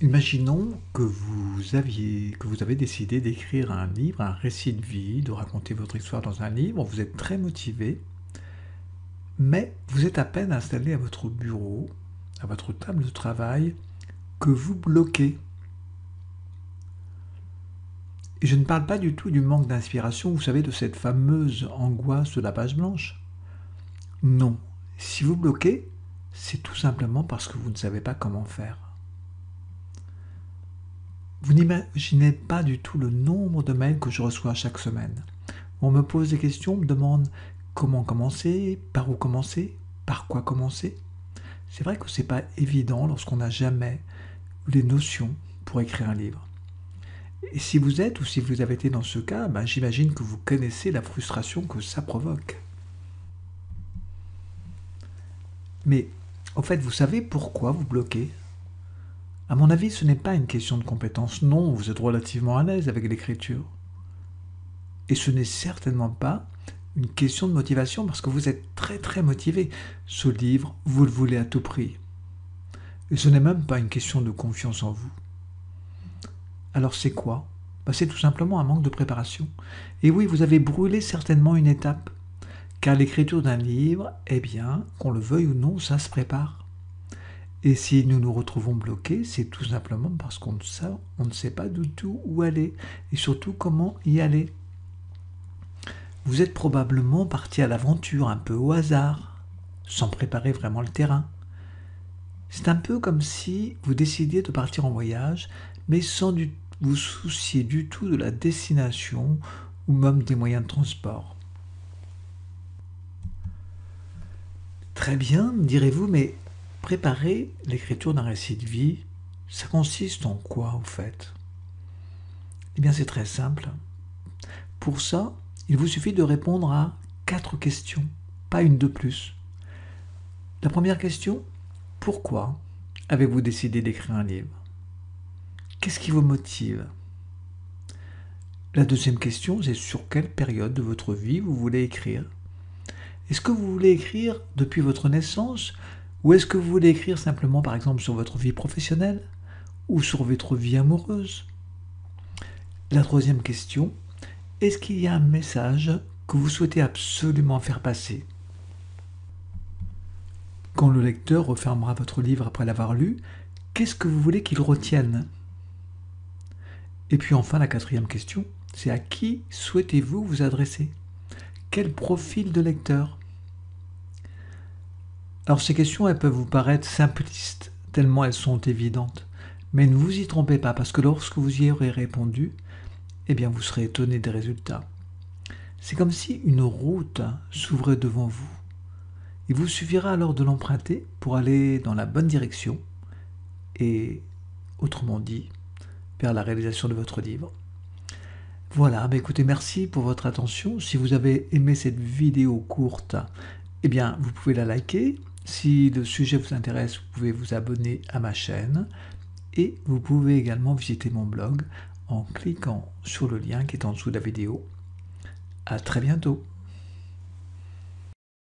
Imaginons que vous avez décidé d'écrire un livre, un récit de vie, de raconter votre histoire dans un livre. Vous êtes très motivé, mais vous êtes à peine installé à votre bureau, à votre table de travail, que vous bloquez. Et je ne parle pas du tout du manque d'inspiration, vous savez, de cette fameuse angoisse de la page blanche. Non, si vous bloquez, c'est tout simplement parce que vous ne savez pas comment faire. Vous n'imaginez pas du tout le nombre de mails que je reçois chaque semaine. On me pose des questions, on me demande comment commencer, par où commencer, par quoi commencer. C'est vrai que c'est pas évident lorsqu'on n'a jamais eu les notions pour écrire un livre. Et si vous êtes ou si vous avez été dans ce cas, j'imagine que vous connaissez la frustration que ça provoque. Mais en fait, vous savez pourquoi vous bloquez? À mon avis, ce n'est pas une question de compétence. Non, vous êtes relativement à l'aise avec l'écriture. Et ce n'est certainement pas une question de motivation parce que vous êtes très très motivé. Ce livre, vous le voulez à tout prix. Et ce n'est même pas une question de confiance en vous. Alors c'est quoi? C'est tout simplement un manque de préparation. Et oui, vous avez brûlé certainement une étape. Car l'écriture d'un livre, eh bien, qu'on le veuille ou non, ça se prépare. Et si nous nous retrouvons bloqués, c'est tout simplement parce qu'on ne sait pas du tout où aller et surtout comment y aller. Vous êtes probablement parti à l'aventure un peu au hasard, sans préparer vraiment le terrain. C'est un peu comme si vous décidiez de partir en voyage, mais sans vous soucier du tout de la destination ou même des moyens de transport. Très bien, direz-vous, mais préparer l'écriture d'un récit de vie, ça consiste en quoi, au fait? Eh bien, c'est très simple. Pour ça, il vous suffit de répondre à 4 questions, pas une de plus. La première question, pourquoi avez-vous décidé d'écrire un livre? Qu'est-ce qui vous motive? La deuxième question, c'est sur quelle période de votre vie vous voulez écrire? Est-ce que vous voulez écrire depuis votre naissance ou est-ce que vous voulez écrire simplement par exemple sur votre vie professionnelle ou sur votre vie amoureuse? La troisième question, est-ce qu'il y a un message que vous souhaitez absolument faire passer? Quand le lecteur refermera votre livre après l'avoir lu, qu'est-ce que vous voulez qu'il retienne? Et puis enfin, la quatrième question, c'est à qui souhaitez-vous vous adresser? Quel profil de lecteur? Alors ces questions, elles peuvent vous paraître simplistes, tellement elles sont évidentes. Mais ne vous y trompez pas, parce que lorsque vous y aurez répondu, eh bien vous serez étonné des résultats. C'est comme si une route s'ouvrait devant vous. Il vous suffira alors de l'emprunter pour aller dans la bonne direction et, autrement dit, vers la réalisation de votre livre. Voilà, écoutez, merci pour votre attention. Si vous avez aimé cette vidéo courte, eh bien, vous pouvez la liker. Si le sujet vous intéresse, vous pouvez vous abonner à ma chaîne. Et vous pouvez également visiter mon blog en cliquant sur le lien qui est en dessous de la vidéo. À très bientôt.